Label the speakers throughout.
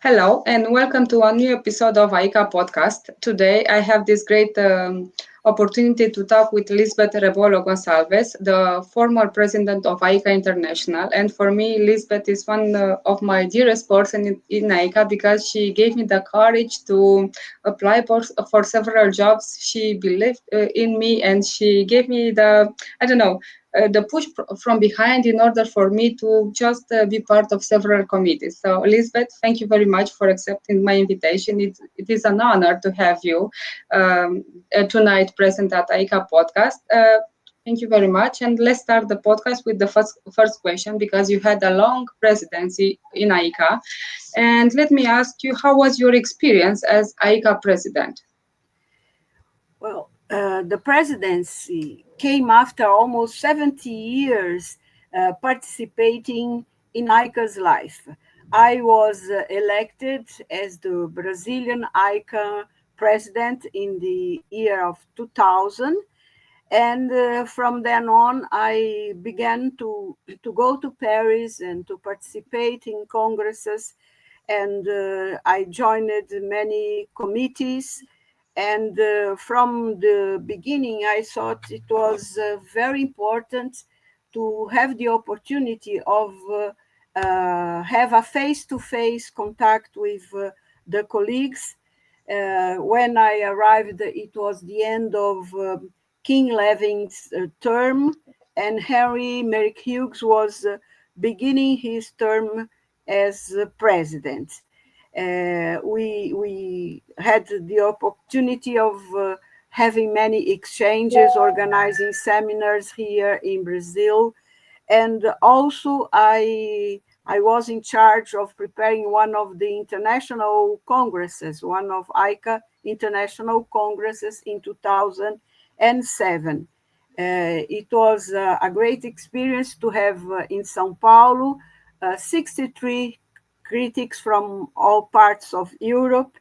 Speaker 1: Hello and welcome to a new episode of AICA Podcast. Today I have this great opportunity to talk with Lisbeth Rebollo Gonçalves, the former president of AICA International. And for me, Lisbeth is one of my dearest person in AICA because she gave me the courage to apply for several jobs. She believed in me and she gave me the push from behind in order for me to just be part of several committees. So, Lisbeth, thank you very much for accepting my invitation. It is an honor to have you tonight present at AICA Podcast. Thank you very much. And let's start the podcast with the first question because you had a long presidency in AICA. And let me ask you, how was your experience as AICA president?
Speaker 2: Well, the presidency came after almost 70 years participating in AICA's life. I was elected as the Brazilian AICA president in the year of 2000. And from then on, I began to go to Paris and to participate in congresses. And I joined many committees. And from the beginning, I thought it was very important to have the opportunity of have a face-to-face contact with the colleagues. When I arrived, it was the end of King Leving's term, and Henry Merrick Hughes was beginning his term as president. We had the opportunity of having many exchanges, organizing seminars here in Brazil, and also I was in charge of preparing one of the international congresses, one of AICA international congresses in 2007. It was a great experience to have in São Paulo 63 critics from all parts of Europe.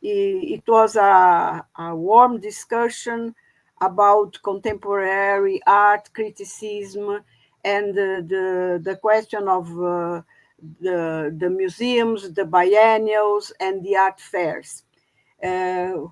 Speaker 2: It was a warm discussion about contemporary art criticism and the question of the museums, the biennials, and the art fairs. Then,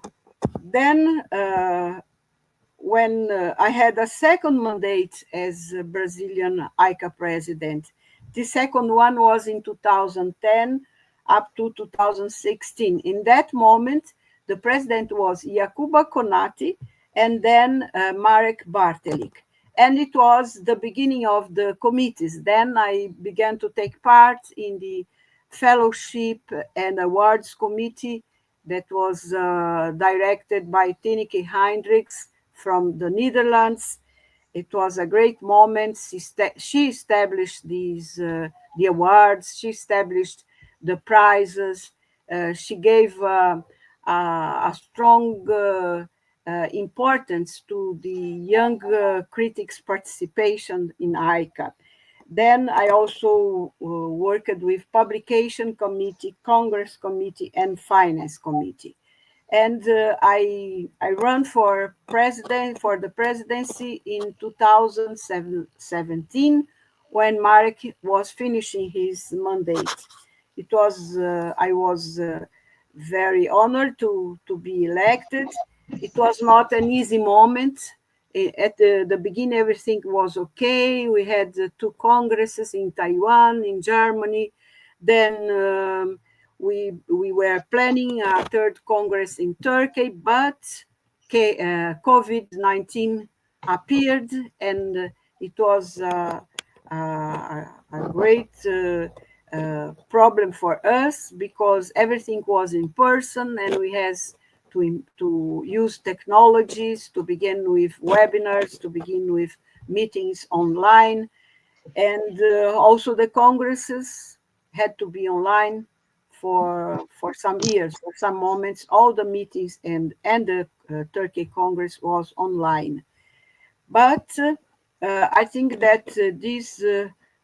Speaker 2: when I had a second mandate as Brazilian AICA president, the second one was in 2010 up to 2016. In that moment, the president was Jakuba Konati and then Marek Bartelik. And it was the beginning of the committees. Then I began to take part in the Fellowship and Awards Committee that was directed by Tineke Hendricks from the Netherlands. It was a great moment. She established the awards. She established the prizes. She gave a strong importance to the young critics' participation in AICA. Then I also worked with Publication Committee, Congress Committee, and Finance Committee. And I ran for the presidency in 2017 when Marek was finishing his mandate. I was very honored to be elected. It was not an easy moment. At the beginning, everything was okay. We had two congresses in Taiwan, in Germany. Then we were planning a third congress in Turkey, but COVID-19 appeared, and it was a great problem for us because everything was in person, and we had to use technologies to begin with webinars, to begin with meetings online, and also the congresses had to be online for some years, for some moments. All the meetings and the Turkey Congress was online. But I think that this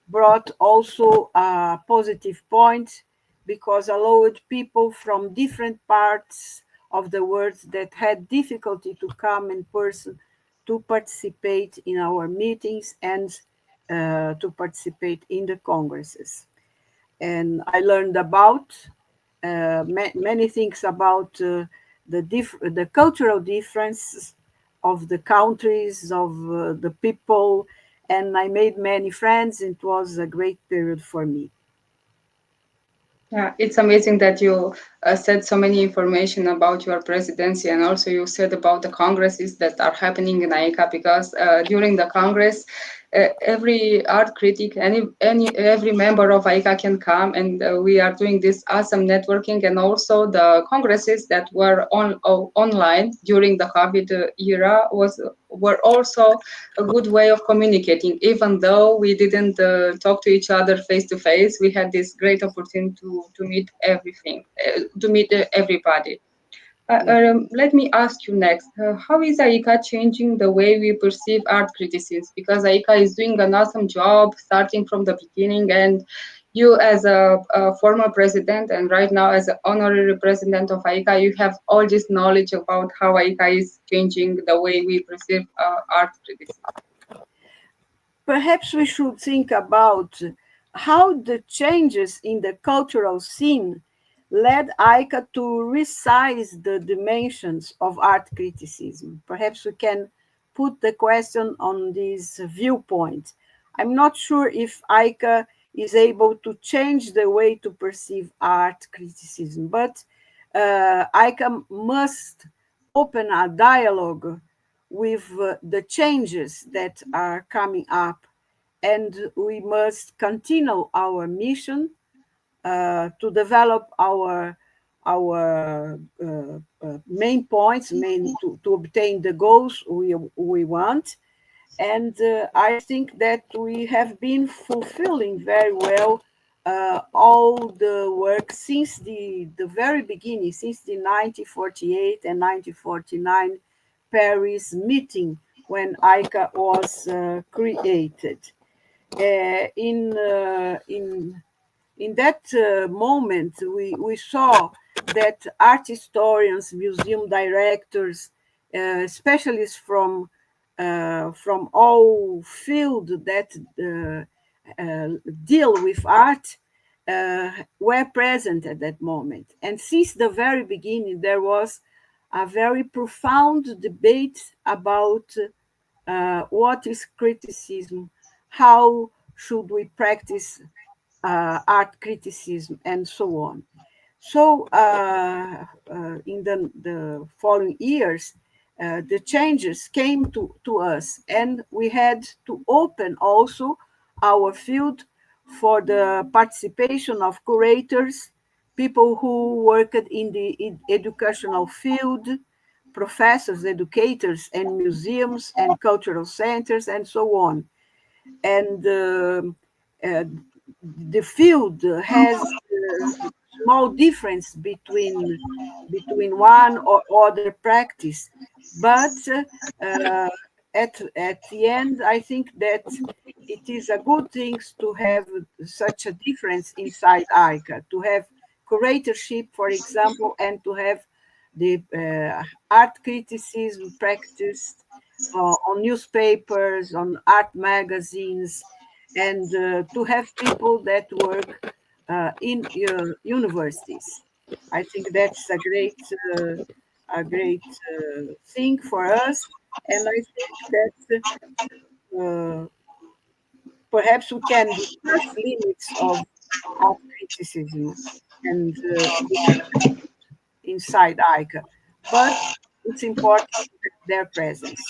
Speaker 2: brought also a positive point because allowed people from different parts of the world that had difficulty to come in person to participate in our meetings and to participate in the congresses. And I learned about many things about the cultural differences of the countries, of the people, and I made many friends. It was a great period for me.
Speaker 1: Yeah, it's amazing that you said so many information about your presidency, and also you said about the congresses that are happening in AICA, because during the congress, every art critic, every member of AICA can come, and we are doing this awesome networking, and also the congresses that were online during the COVID era were also a good way of communicating. Even though we didn't talk to each other face to face, we had this great opportunity to meet everything, to meet everybody.
Speaker 2: Yes.
Speaker 1: Let me ask you next. How is AICA changing the way we perceive art criticism? Because AICA is doing an awesome job starting from the beginning, and you, as a former president, and right now as an honorary president of AICA, you have all this knowledge about how AICA is changing the way we perceive art criticism.
Speaker 2: Perhaps we should think about how the changes in the cultural scene led AICA to resize the dimensions of art criticism. Perhaps we can put the question on this viewpoint. I'm not sure if AICA is able to change the way to perceive art criticism, but AICA must open a dialogue with the changes that are coming up, and we must continue our mission to develop our main points, to obtain the goals we want. And I think that we have been fulfilling very well all the work since the very beginning, since the 1948 and 1949 Paris meeting when AICA was created. In that moment, we saw that art historians, museum directors, specialists from all fields that deal with art were present at that moment. And since the very beginning, there was a very profound debate about what is criticism, how should we practice art criticism, and so on. So, in the following years, the changes came to us, and we had to open also our field for the participation of curators, people who worked in the educational field, professors, educators, and museums and cultural centers, and so on. And uh, the field has a small difference between one or other practice, but at the end, I think that it is a good thing to have such a difference inside AICA, to have curatorship, for example, and to have the art criticism practiced on newspapers, on art magazines, and to have people that work in universities. I think that's a great thing for us, and I think that perhaps we can discuss limits of art criticism and inside AICA, but it's important to have their presence.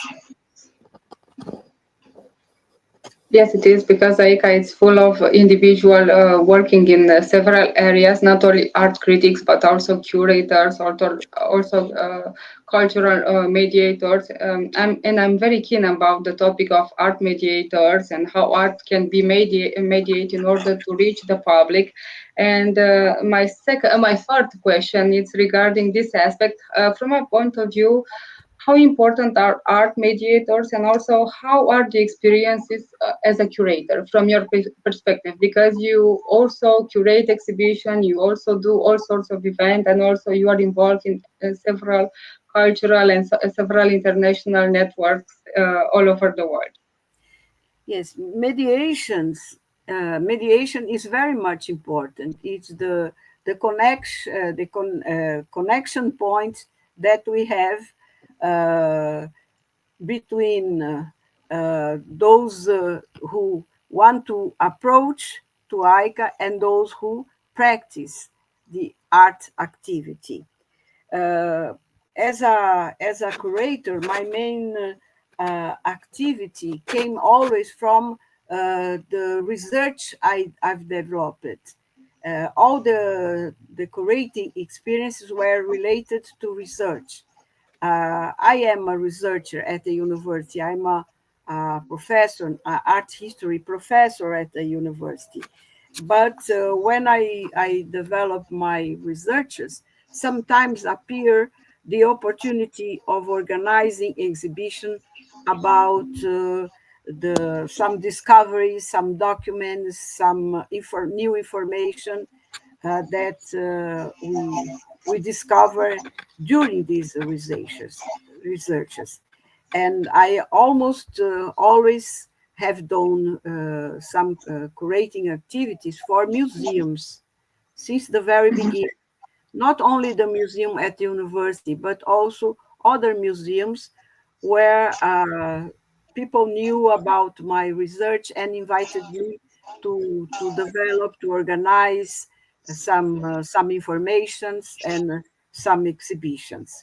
Speaker 1: Yes, it is, because AICA is full of individual working in several areas, not only art critics, but also curators, also cultural mediators. I'm very keen about the topic of art mediators and how art can be mediate in order to reach the public. And my third question is regarding this aspect. From a point of view, how important are art mediators, and also how are the experiences as a curator from your perspective, because you also curate exhibition, you also do all sorts of events, and also you are involved in several cultural and several international networks all over the world.
Speaker 2: Yes, mediation is very much important. It's the connection point that we have between those who want to approach to AICA and those who practice the art activity. As a curator, my main activity came always from the research I've developed. All the curating experiences were related to research. I am a researcher at the university. I'm a professor, an art history professor at the university. But when I develop my researches, sometimes appear the opportunity of organizing exhibition about some discoveries, some documents, some new information that we discover during these researches. And I almost always have done some curating activities for museums since the very beginning. Not only the museum at the university, but also other museums where people knew about my research and invited me to develop, to organize some informations and some exhibitions.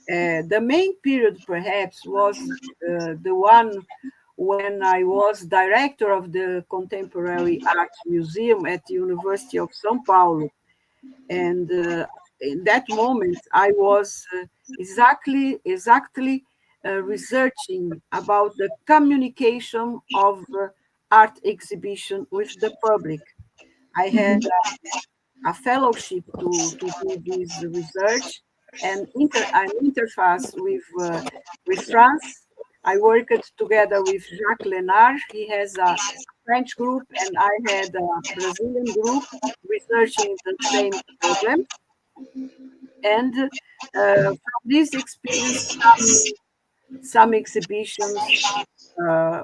Speaker 2: The main period, perhaps, was the one when I was director of the Contemporary Art Museum at the University of São Paulo. And in that moment, I was exactly researching about the communication of art exhibition with the public. I had a fellowship to do this research and an interface with France. I worked together with Jacques Lénard. He has a French group, and I had a Brazilian group researching the same problem. And from this experience, some exhibitions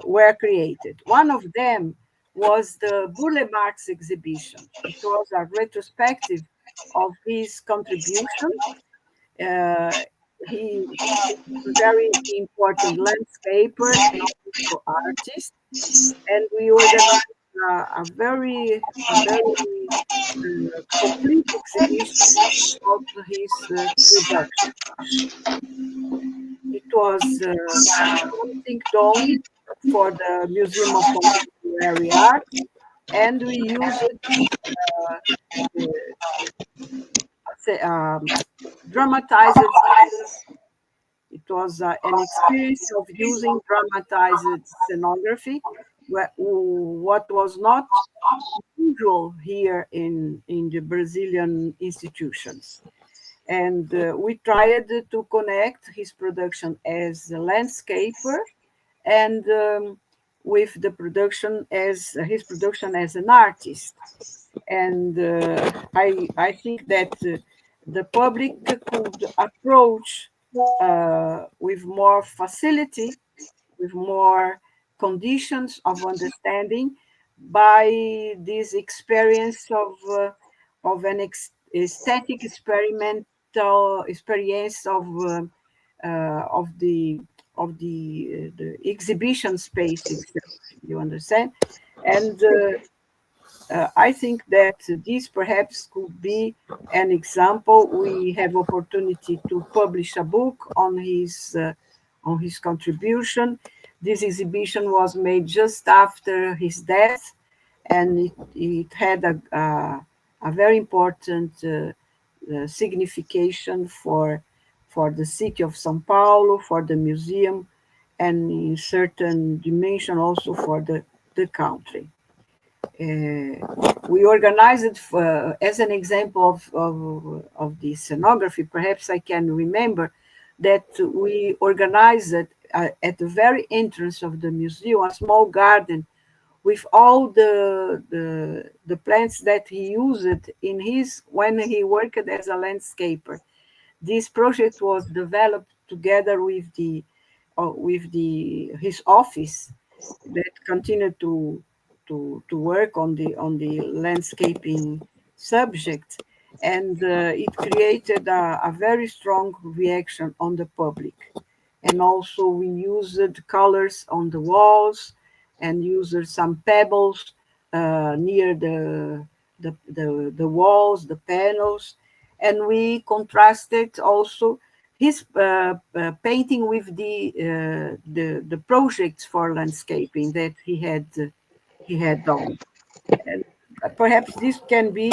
Speaker 2: were created. One of them was the Burle Marx exhibition. It was a retrospective of his contribution. He is a very important landscaper and also artist, and we organized a very complete exhibition of his production. It was something done for the Museum of Contemporary Art, and we used dramatized. It was an experience of using dramatized scenography, what was not usual here in the Brazilian institutions. And we tried to connect his production as a landscaper and with the production as his production as an artist. And I think that the public could approach with more facility, with more conditions of understanding by this experience of an aesthetic experimental experience of the exhibition space itself. You understand? And I think that this perhaps could be an example. We have opportunity to publish a book on his contribution. This exhibition was made just after his death, and it had a very important signification for the city of São Paulo, for the museum, and in certain dimension also for the country. We organized it as an example of the scenography. Perhaps I can remember that we organized it at the very entrance of the museum, a small garden with all the plants that he used when he worked as a landscaper. This project was developed together with his office that continued to work on the landscaping subject, And it created a very strong reaction on the public. And also we used colors on the walls and used some pebbles near the walls, the panels, and we contrasted also his painting with the projects for landscaping that he had done. And perhaps this can be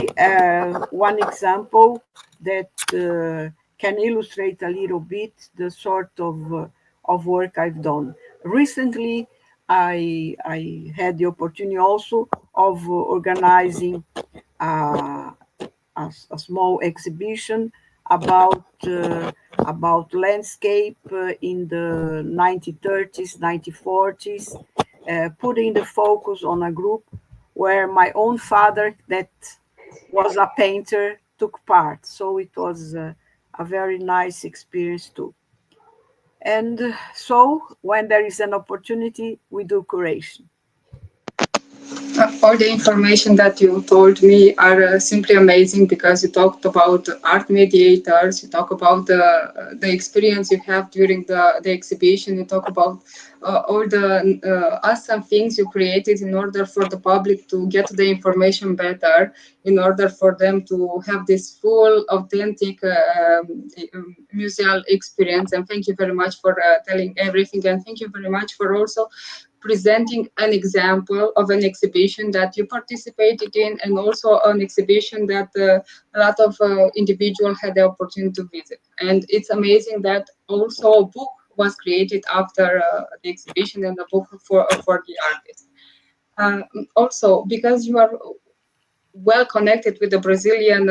Speaker 2: one example that can illustrate a little bit the sort of work I've done. Recently, I had the opportunity also of organizing uh, a small exhibition about landscape in the 1930s, 1940s, putting the focus on a group where my own father, that was a painter, took part. So it was a very nice experience too. And so when there is an opportunity, we do curation.
Speaker 1: All the information that you told me are simply amazing because you talked about art mediators, you talk about the experience you have during the exhibition, you talk about all the awesome things you created in order for the public to get the information better, in order for them to have this full, authentic museal experience. And thank you very much for telling everything. And thank you very much for also presenting an example of an exhibition that you participated in and also an exhibition that a lot of individuals had the opportunity to visit. And it's amazing that also a book was created after the exhibition and a book for the artist. Also, because you are well connected with the Brazilian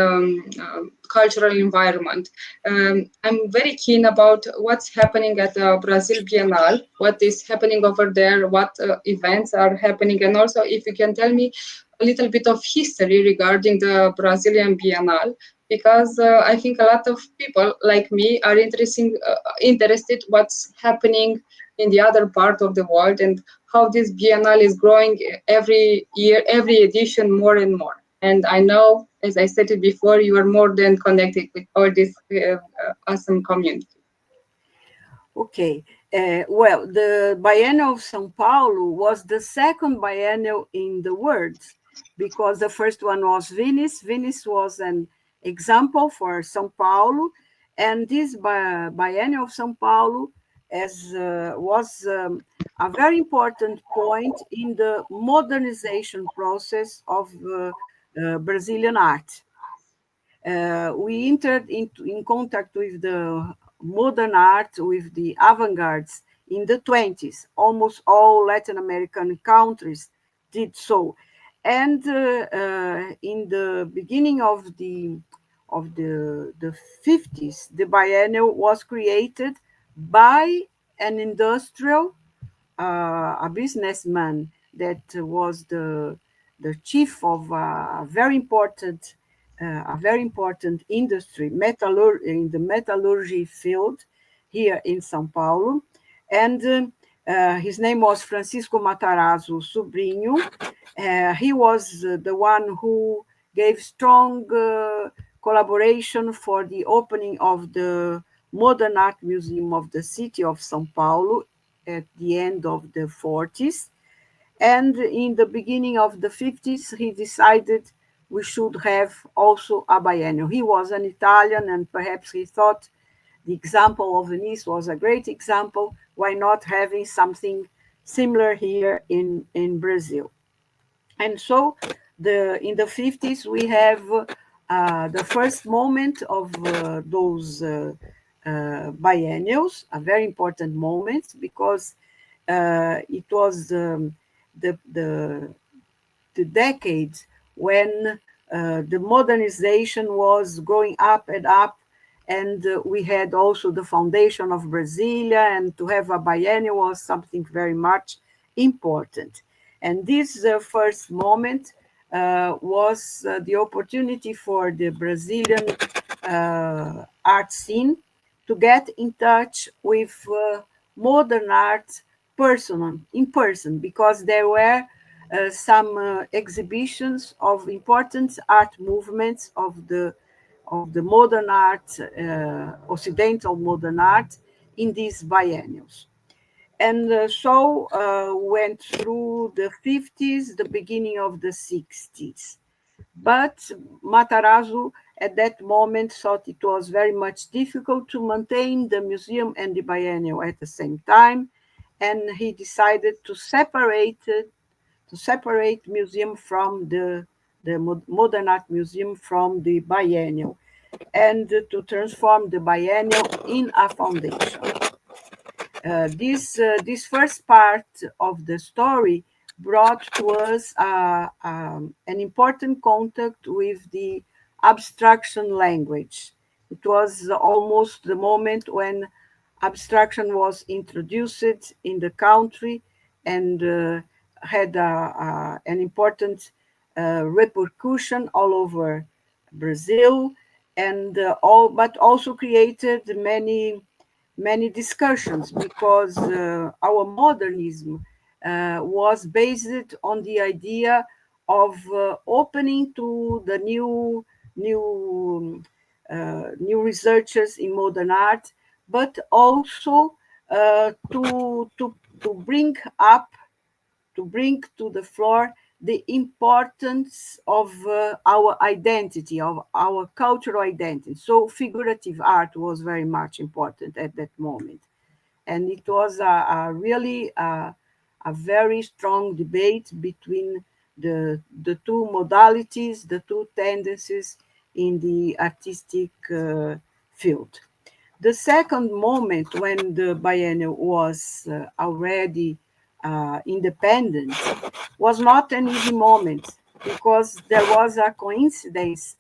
Speaker 1: cultural environment. I'm very keen about what's happening at the Brazil Biennale, what is happening over there, what events are happening, and also if you can tell me a little bit of history regarding the Brazilian Biennale, because I think a lot of people like me are interested what's happening in the other part of the world and how this Biennale is growing every year, every edition more and more. And I know, as I stated before, you are more than connected with all this awesome community.
Speaker 2: Okay. Well, the Biennial of São Paulo was the second biennial in the world because the first one was Venice. Venice was an example for São Paulo, and this Biennial of São Paulo was a very important point in the modernization process of Brazilian art. We entered in contact with the modern art, with the avant-gardes in the 20s. Almost all Latin American countries did so. And in the beginning of the 50s, the biennial was created by an industrial, a businessman that was the chief of a very important industry, in the metallurgy field here in São Paulo. And his name was Francisco Matarazzo Sobrinho. He was the one who gave strong collaboration for the opening of the Modern Art Museum of the city of São Paulo at the end of the 40s. And in the beginning of the 50s, he decided we should have also a biennial. He was an Italian, and perhaps he thought the example of Venice was a great example. Why not having something similar here in Brazil? And so in the 50s, we have the first moment of those biennials, a very important moment, because it was the decade when the modernization was going up and up, and we had also the foundation of Brasilia, and to have a biennial was something very much important. And this first moment was the opportunity for the Brazilian art scene to get in touch with modern art in person, because there were some exhibitions of important art movements of the the modern art, Occidental modern art, in these biennials. And went through the 50s, the beginning of the 60s. But Matarazzo at that moment thought it was very much difficult to maintain the museum and the biennial at the same time, and he decided to separate museum from the modern art museum from the biennial, and to transform the biennial in a foundation. This first part of the story brought to us an important contact with the abstraction language. It was almost the moment when abstraction was introduced in the country and had an important repercussion all over Brazil, and but also created many discussions, because our modernism was based on the idea of opening to the new researchers in modern art, but also to bring to the floor the importance of our identity, of our cultural identity. So figurative art was very much important at that moment. And it was really a very strong debate between the two modalities, the two tendencies in the artistic field. The second moment, when the biennial was already independent, was not an easy moment, because there was a coincidence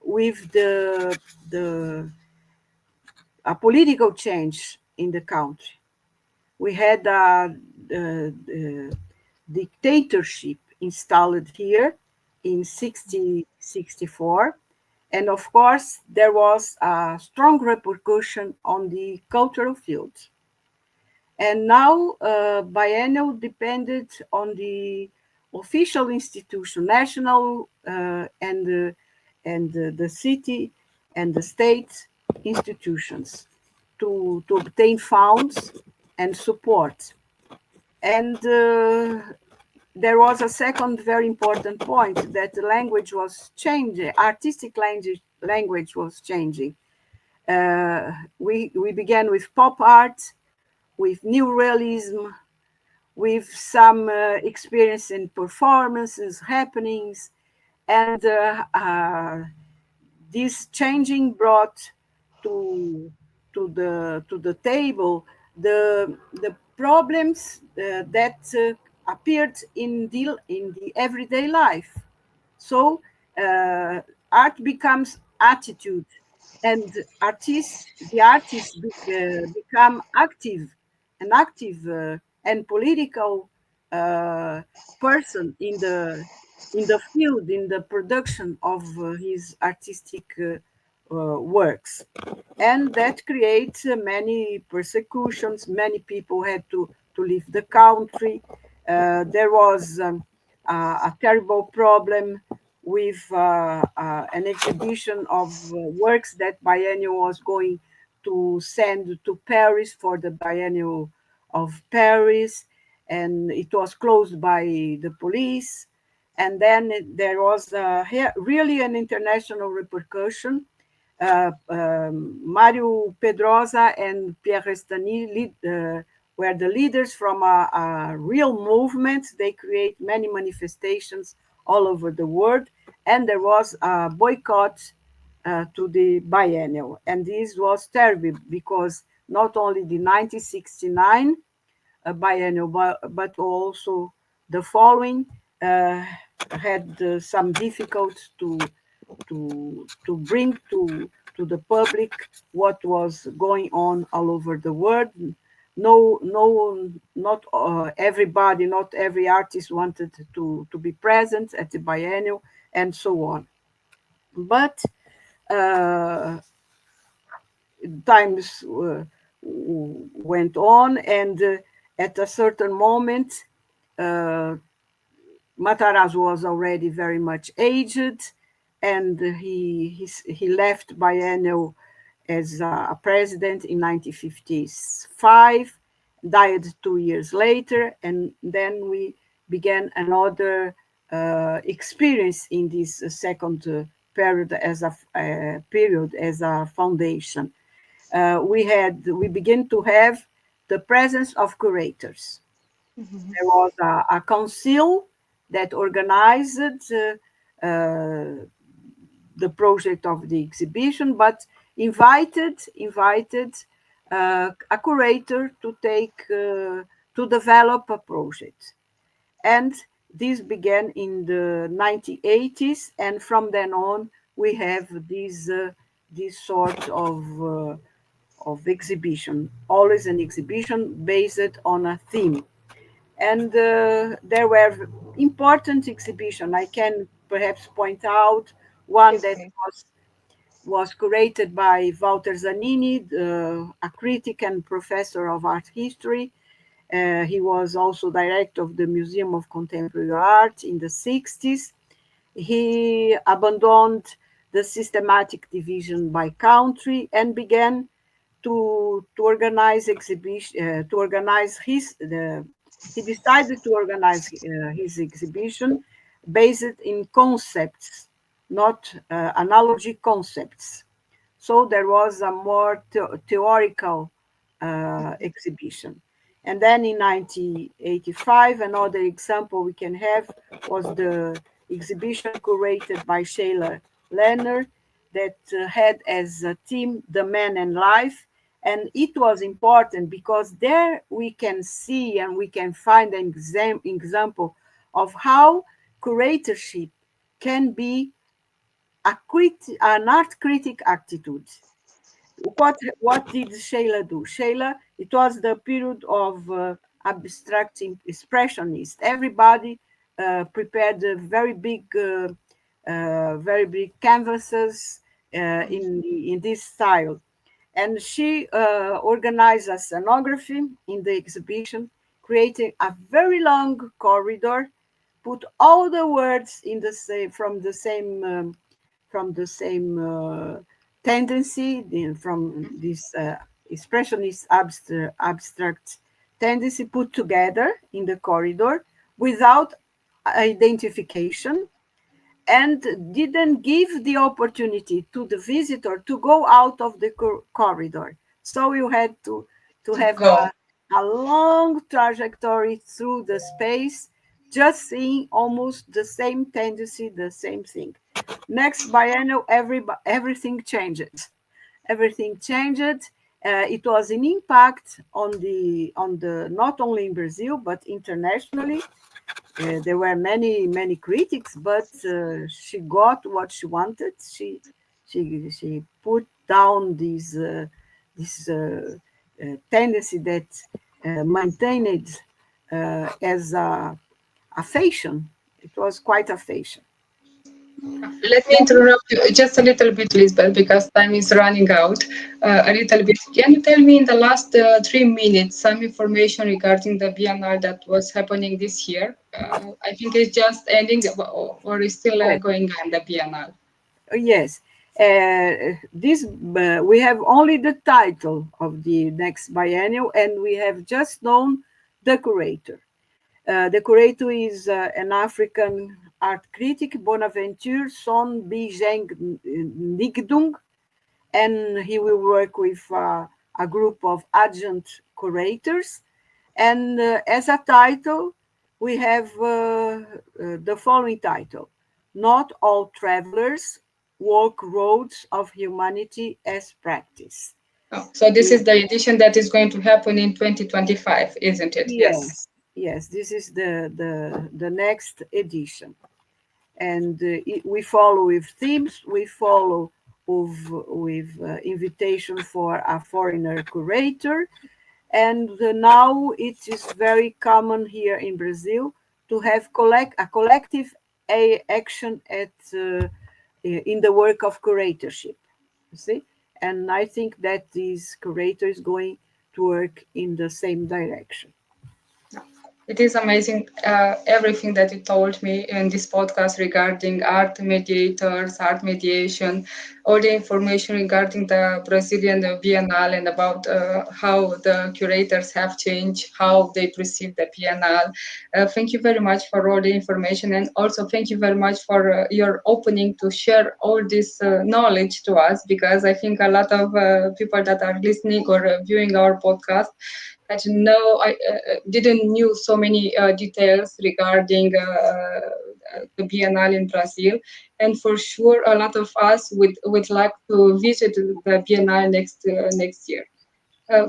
Speaker 2: with a political change in the country. We had a dictatorship installed here in 1964. And of course, there was a strong repercussion on the cultural field. And now biennial depended on the official institution, national and the city and the state institutions to obtain funds and support. And there was a second very important point, that the language was changing, artistic language was changing. We began with pop art, with new realism, with some experience in performances, happenings, and this changing brought to the table the problems that appeared in the everyday life. So art becomes attitude, and the artists become an active and political person in the field, in the production of his artistic works. And that creates many persecutions. Many people had to leave the country. There was a terrible problem with an exhibition of works that Biennial was going to send to Paris for the Biennial of Paris, and it was closed by the police. And then there was really an international repercussion. Mario Pedrosa and Pierre Restany were the leaders from a real movement. They create many manifestations all over the world, and there was a boycott to the biennial. And this was terrible, because not only the 1969 biennial, but also the following had some difficulties to bring to the public what was going on all over the world. Not everybody, not every artist wanted to be present at the biennial, and so on. But times went on, and at a certain moment, Matarazzo was already very much aged. and he left biennial as a president in 1955, died 2 years later, and then we began another experience in this second period as a foundation. We began to have the presence of curators.
Speaker 1: Mhm.
Speaker 2: There was a council that organized the project of the exhibition, but invited a curator to develop a project, and this began in the 1980s, and from then on we have this sort of exhibition, always an exhibition based on a theme. And there were important exhibitions. I can perhaps point out one
Speaker 1: Yes,
Speaker 2: that
Speaker 1: please.
Speaker 2: was curated by Walter Zanini, a critic and professor of art history. He was also director of the Museum of Contemporary Art in the 60s. He abandoned the systematic division by country and began to organize exhibition to organize his the he decided to organize his exhibition based in concepts, not analogy concepts. So there was a more theoretical exhibition. And then in 1985, another example we can have was the exhibition curated by Sheila Leonard that had as a theme the man and life. And it was important because there we can see and we can find an example of how curatorship can be an art critic attitude. What did Sheila do? Sheila, it was the period of abstract expressionist. Everybody prepared very big canvases in this style, and she organized a scenography in the exhibition, creating a very long corridor, put all the words in the same from the same tendency, from this expressionist abstract tendency, put together in the corridor without identification, and didn't give the opportunity to the visitor to go out of the corridor. So you had to
Speaker 1: To
Speaker 2: have
Speaker 1: go.
Speaker 2: a long trajectory through the space, just seeing almost the same tendency, the same thing. Next biennial, everything changed. Everything changed. It was an impact on the not only in Brazil but internationally. There were many critics, but she got what she wanted. She put down this tendency that maintained as a fashion. It was quite a fashion.
Speaker 1: Let me interrupt you just a little bit, Lisbeth, because time is running out a little bit. Can you tell me in the last 3 minutes some information regarding the Biennale that was happening this year? I think it's just ending or is still
Speaker 2: Oh,
Speaker 1: going on the Biennale.
Speaker 2: yes. This we have only the title of the next biennial, and we have just known the curator. The curator is an African art critic, Bonaventure Son Bijeng Nigdung, and he will work with a group of adjunct curators. And as a title, we have the following title: Not All Travelers Walk Roads of Humanity as Practice.
Speaker 1: Oh, so this
Speaker 2: We,
Speaker 1: is the edition that is going to happen in 2025, isn't it? Yes.
Speaker 2: yes, this is the next edition. And we follow with themes, we follow with invitation for a foreigner curator, and now it is very common here in Brazil to have a collective action in the work of curatorship. You see, and I think that this curator is going to work in the same direction.
Speaker 1: It is amazing everything that you told me in this podcast regarding art mediators, art mediation, all the information regarding the Brazilian Biennale and about how the curators have changed, how they perceive the Biennale. Thank you very much for all the information, and also thank you very much for your opening to share all this knowledge to us, because I think a lot of people that are listening or viewing our podcast that know I didn't knew so many details regarding the Biennale in Brazil, and for sure a lot of us would like to visit the Biennale next year.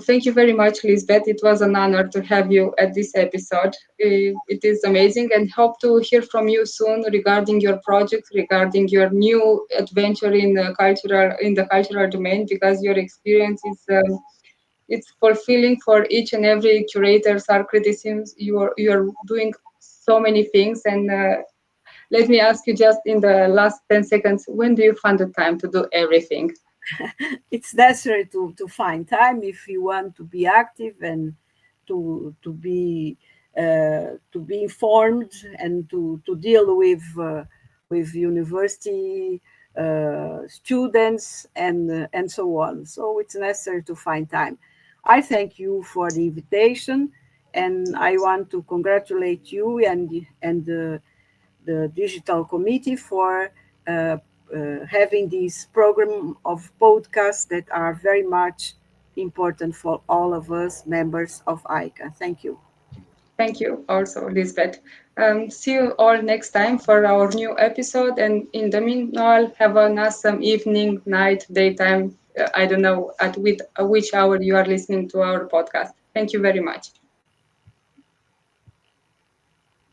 Speaker 1: Thank you very much, Lisbeth. It was an honor to have you at this episode. It is amazing, and hope to hear from you soon regarding your project, regarding your new adventure in the cultural domain, because your experience is it's fulfilling for each and every curator's art criticisms. You're doing so many things, and let me ask you just in the last 10 seconds, when do you find the time to do everything?
Speaker 2: It's necessary to find time if you want to be active and to be informed and to deal with university students and so on. So it's necessary to find time. I thank you for the invitation, and I want to congratulate you and the digital committee for having this program of podcasts that are very much important for all of us members of AICA. Thank you.
Speaker 1: Thank you also, Lisbeth. See you all next time for our new episode. And in the meanwhile, have an awesome evening, night, daytime. I don't know at which hour you are listening to our podcast. Thank you very much.